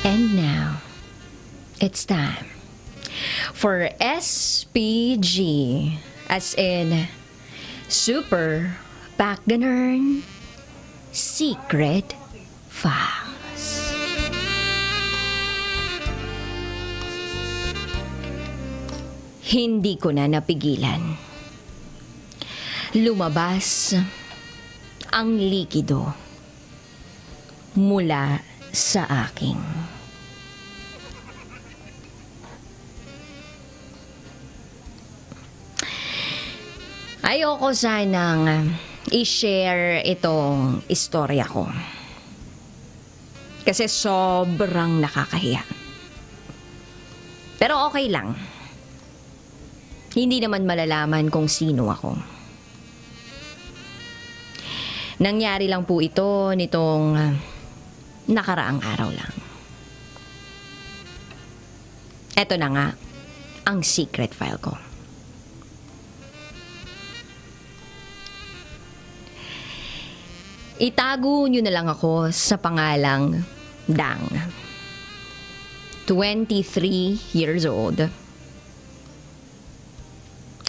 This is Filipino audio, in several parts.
And now, it's time for SPG, as in Super Backganern Secret Files. Hindi ko na napigilan. Lumabas ang likido mula sa aking ayoko sanang i-share itong istorya ko. Kasi sobrang nakakahiya. Pero okay lang. Hindi naman malalaman kung sino ako. Nangyari lang po ito nitong nakaraang araw lang. Eto na nga ang secret file ko. Itago nyo na lang ako sa pangalang Dang. 23 years old.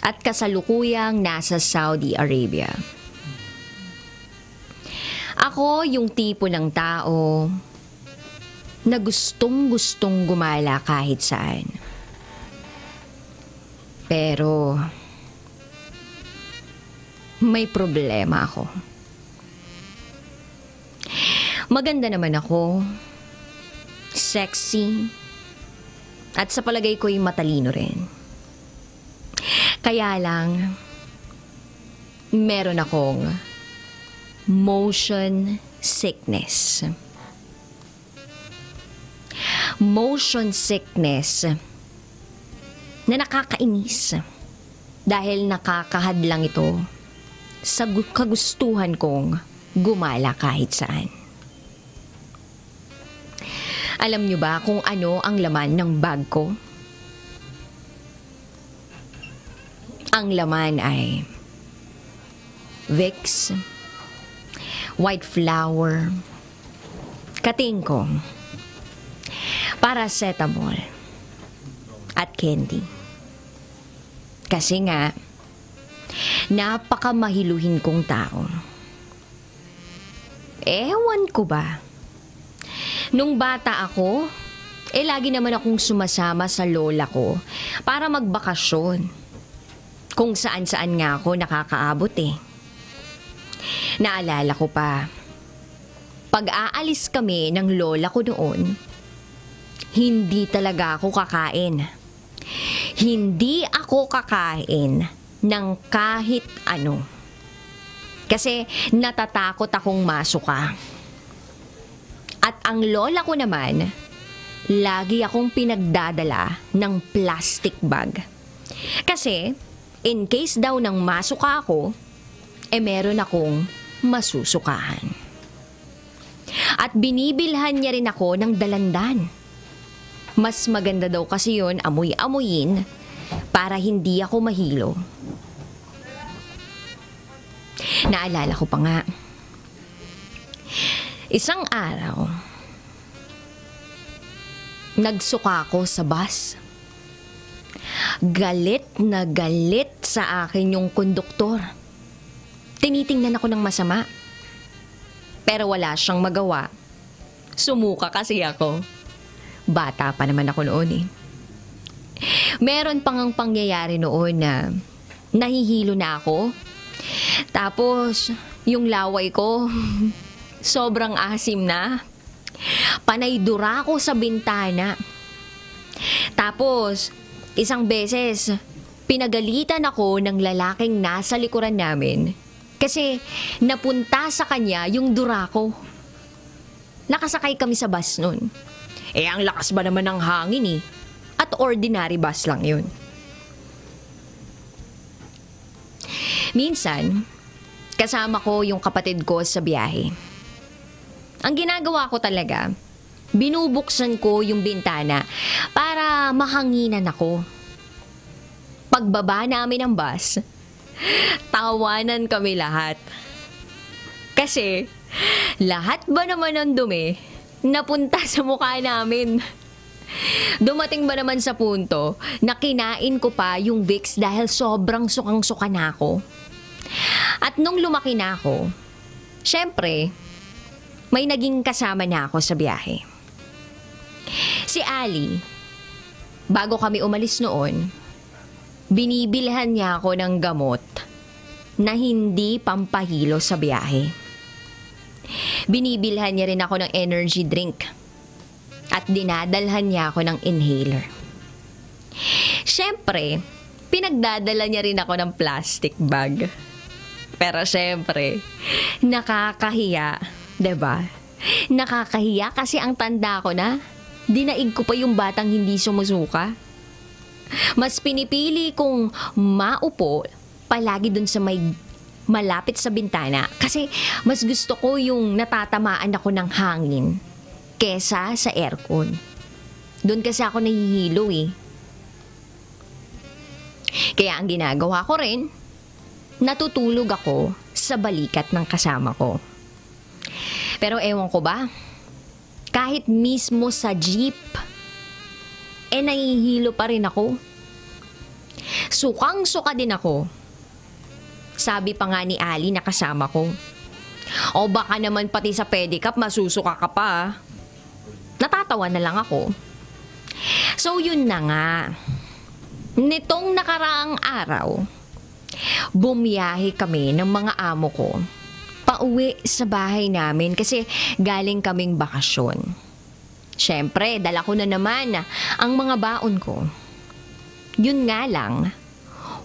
At kasalukuyang nasa Saudi Arabia. Ako yung tipo ng tao na gustong-gustong gumala kahit saan. Pero may problema ako. Maganda naman ako, sexy, at sa palagay ko'y matalino rin. Kaya lang, meron akong motion sickness. Motion sickness na nakakainis dahil nakakahadlang ito sa kagustuhan kong gumala kahit saan. Alam niyo ba kung ano ang laman ng bag ko? Ang laman ay Vicks, white flour, katingko, paracetamol, at candy. Kasi nga, napakamahiluhin kong tao. Ewan ko ba? Nung bata ako, lagi naman akong sumasama sa lola ko para magbakasyon. Kung saan-saan nga ako nakakaabot eh. Naalala ko pa, pag-aalis kami ng lola ko noon, hindi talaga ako kakain. Hindi ako kakain ng kahit ano. Kasi natatakot akong masuka. At ang lola ko naman, lagi akong pinagdadala ng plastic bag. Kasi, in case daw nang masuka ako, meron akong masusukahan. At binibilhan niya rin ako ng dalandan. Mas maganda daw kasi yon amoy-amoyin para hindi ako mahilo. Naalala ko pa nga. Isang araw, nagsuka ako sa bus. Galit na galit sa akin yung konduktor. Tinitingnan ako ng masama. Pero wala siyang magawa. Sumuka kasi ako. Bata pa naman ako noon eh. Meron pang pangyayari noon na nahihilo na ako. Tapos, yung laway ko, sobrang asim na. Panay dura ko sa bintana. Tapos, isang beses, pinagalitan ako ng lalaking nasa likuran namin kasi napunta sa kanya yung dura ko. Nakasakay kami sa bus nun. Ang lakas ba naman ng hangin eh. At ordinary bus lang yun. Minsan, kasama ko yung kapatid ko sa biyahe. Ang ginagawa ko talaga, binubuksan ko yung bintana para mahanginan ako. Pagbaba namin ng bus, tawanan kami lahat. Kasi, lahat ba naman ng dumi, napunta sa mukha namin. Dumating ba naman sa punto na kinain ko pa yung Vicks dahil sobrang sukang-suka na ako. At nung lumaki na ako, syempre, may naging kasama na ako sa biyahe. Si Ali, bago kami umalis noon, binibilhan niya ako ng gamot na hindi pampahilo sa biyahe. Binibilhan niya rin ako ng energy drink at dinadalhan niya ako ng inhaler. Syempre, pinagdadala niya rin ako ng plastic bag. Pero syempre, nakakahiya, 'di ba? Nakakahiya kasi ang tanda ko na, dinaig ko pa yung batang hindi sumusuka. Mas pinipili kong maupo palagi dun sa may malapit sa bintana kasi mas gusto ko yung natatamaan ako ng hangin kesa sa aircon. Doon kasi ako nahihilo eh. Kaya ang ginagawa ko rin, natutulog ako sa balikat ng kasama ko. Pero ewan ko ba, kahit mismo sa jeep, nahihilo pa rin ako. Sukang-suka din ako. Sabi pa nga ni Ali na kasama ko, o baka naman pati sa pedicab masusuka ka pa. Natatawa na lang ako. So yun na nga. Nitong nakaraang araw, bumiyahe kami ng mga amo ko pauwi sa bahay namin kasi galing kaming bakasyon. Syempre, dala ko na naman ang mga baon ko. Yun nga lang,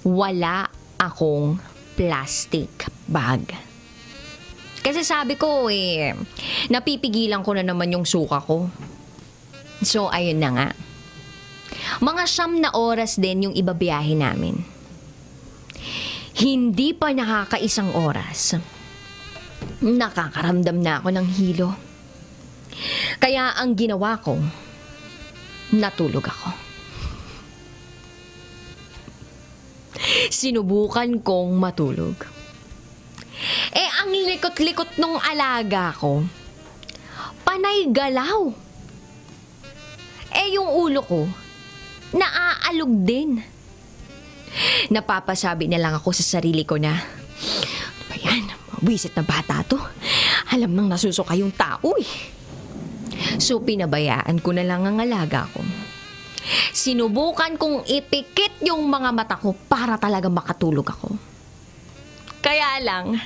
wala akong plastic bag. Kasi sabi ko napipigilan ko na naman yung suka ko. So, ayun na nga. Mga 9 na oras din yung ibabiyahe namin. Hindi pa nakakaisang oras, nakakaramdam na ako ng hilo. Kaya ang ginawa ko, natulog ako. Sinubukan kong matulog. Ang likot-likot nung alaga ko, panay galaw. Yung ulo ko, naaalog din. Napapasabi na lang ako sa sarili ko na, ano ba yan? Wisit na bata to. Alam nang nasusuka yung tao eh. So pinabayaan ko na lang ang alaga ko. Sinubukan kong ipikit yung mga mata ko para talaga makatulog ako. Kaya lang,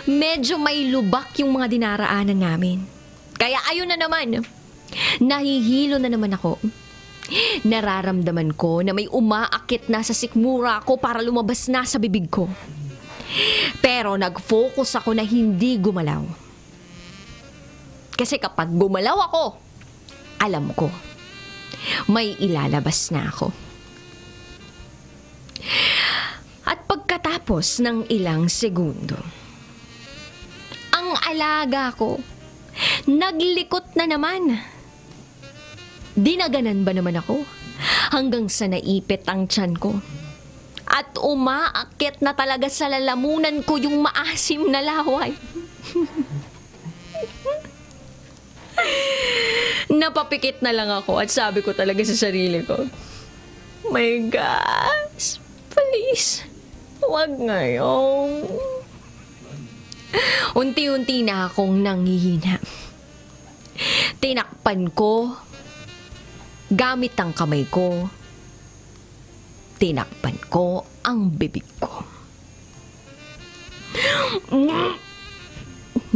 medyo may lubak yung mga dinaraanan namin. Kaya ayun na naman, nahihilo na naman ako. Nararamdaman ko na may umaakit na sa sikmura ko para lumabas na sa bibig ko. Pero nag-focus ako na hindi gumalaw. Kasi kapag gumalaw ako, alam ko, may ilalabas na ako. At pagkatapos ng ilang segundo, ang alaga ko, naglikot na naman. Dinaganan ba naman ako hanggang sa naipit ang tiyan ko. At umaakit na talaga sa lalamunan ko yung maasim na laway. Napapikit na lang ako at sabi ko talaga sa sarili ko, my gosh, please, huwag ngayon. Unti-unti na akong nanghihina. Tinakpan ko gamit ang kamay ko. Tinakpan ko ang bibig ko.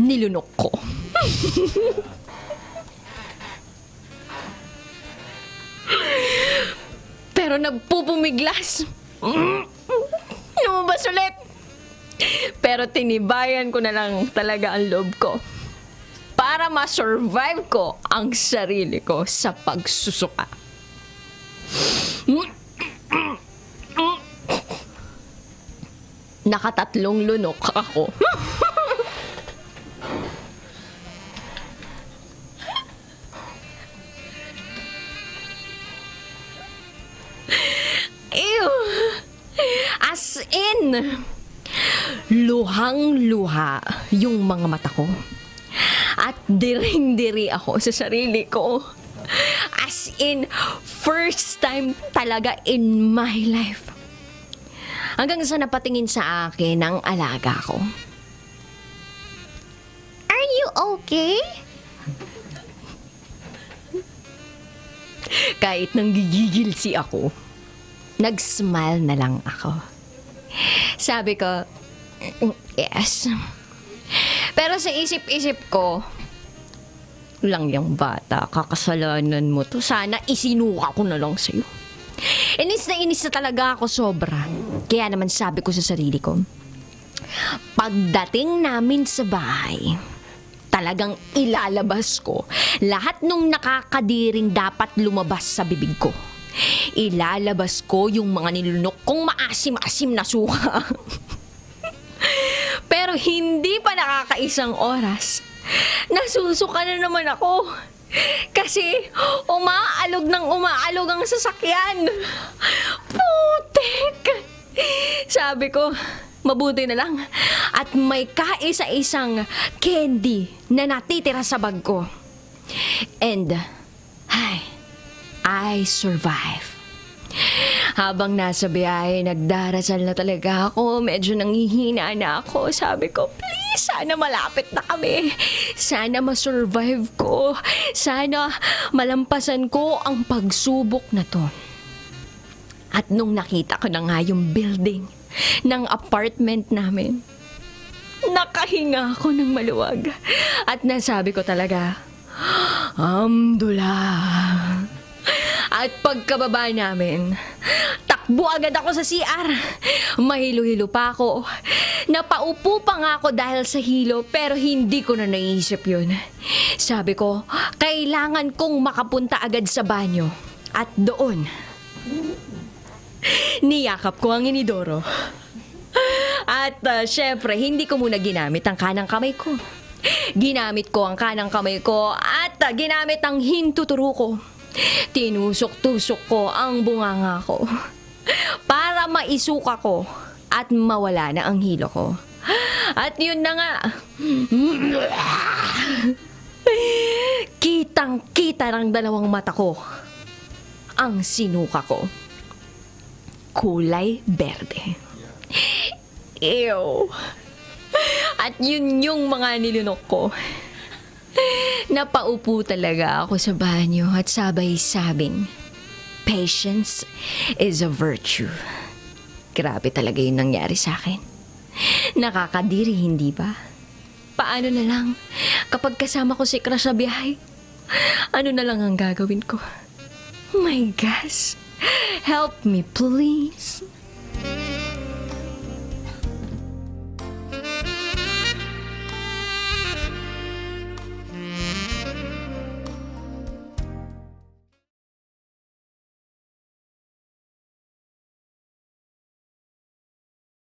Nilunok ko. Pero nagpupumiglas. Lumabas ulit. Pero tinibayan ko na lang talaga ang loob ko para ma-survive ko ang sarili ko sa pagsusuka. Nakatatlong lunok ako. Ew! As in, luhang-luha yung mga mata ko. At diring-diri ako sa sarili ko. As in, first time talaga in my life. Hanggang sa napatingin sa akin ang alaga ko. Are you okay? Kahit nanggigigil si ako, nag-smile na lang ako. Sabi ko, yes. Pero sa isip-isip ko, lang yung bata, kakasalanan mo to. Sana isinuka ko na lang sa'yo. Inis na talaga ako sobra. Kaya naman sabi ko sa sarili ko, pagdating namin sa bahay, talagang ilalabas ko lahat nung nakakadiring dapat lumabas sa bibig ko. Ilalabas ko yung mga nilunok kong maasim-asim na suka. Pero hindi pa nakakaisang oras, nasusuka na naman ako. Kasi umaalog ang sasakyan. Putek! Sabi ko, mabuti na lang at may kaisa-isang candy na natitira sa bag ko. And I survive. Habang nasa biyahe, nagdarasal na talaga ako. Medyo nanghihina na ako. Sabi ko, please, sana malapit na kami. Sana masurvive ko. Sana malampasan ko ang pagsubok na to. At nung nakita ko na nga yung building ng apartment namin, nakahinga ako ng maluwag. At nasabi ko talaga, Alhamdulillah. At pagkababa namin, takbo agad ako sa CR. Mahilo-hilo pa ako. Napaupo pa nga ako dahil sa hilo, pero hindi ko na naisip yun. Sabi ko, kailangan kong makapunta agad sa banyo. At doon, niyakap ko ang inidoro. At syempre, hindi ko muna ginamit ang kanang kamay ko. Ginamit ko ang kanang kamay ko at ginamit ang hintuturo ko. Tinusok-tusok ko ang bunganga ko para maisuka ko at mawala na ang hilo ko. At yun na nga, kitang-kita ng dalawang mata ko ang sinuka ko. Kulay berde. Ew. At yun yung mga nilunok ko. Napaupo talaga ako sa banyo at sabay-sabing, patience is a virtue. Grabe talaga yung nangyari sa akin. Nakakadiri, hindi ba? Paano na lang kapag kasama ko si crush sa biyahe? Ano na lang ang gagawin ko? Oh my gosh, help me please.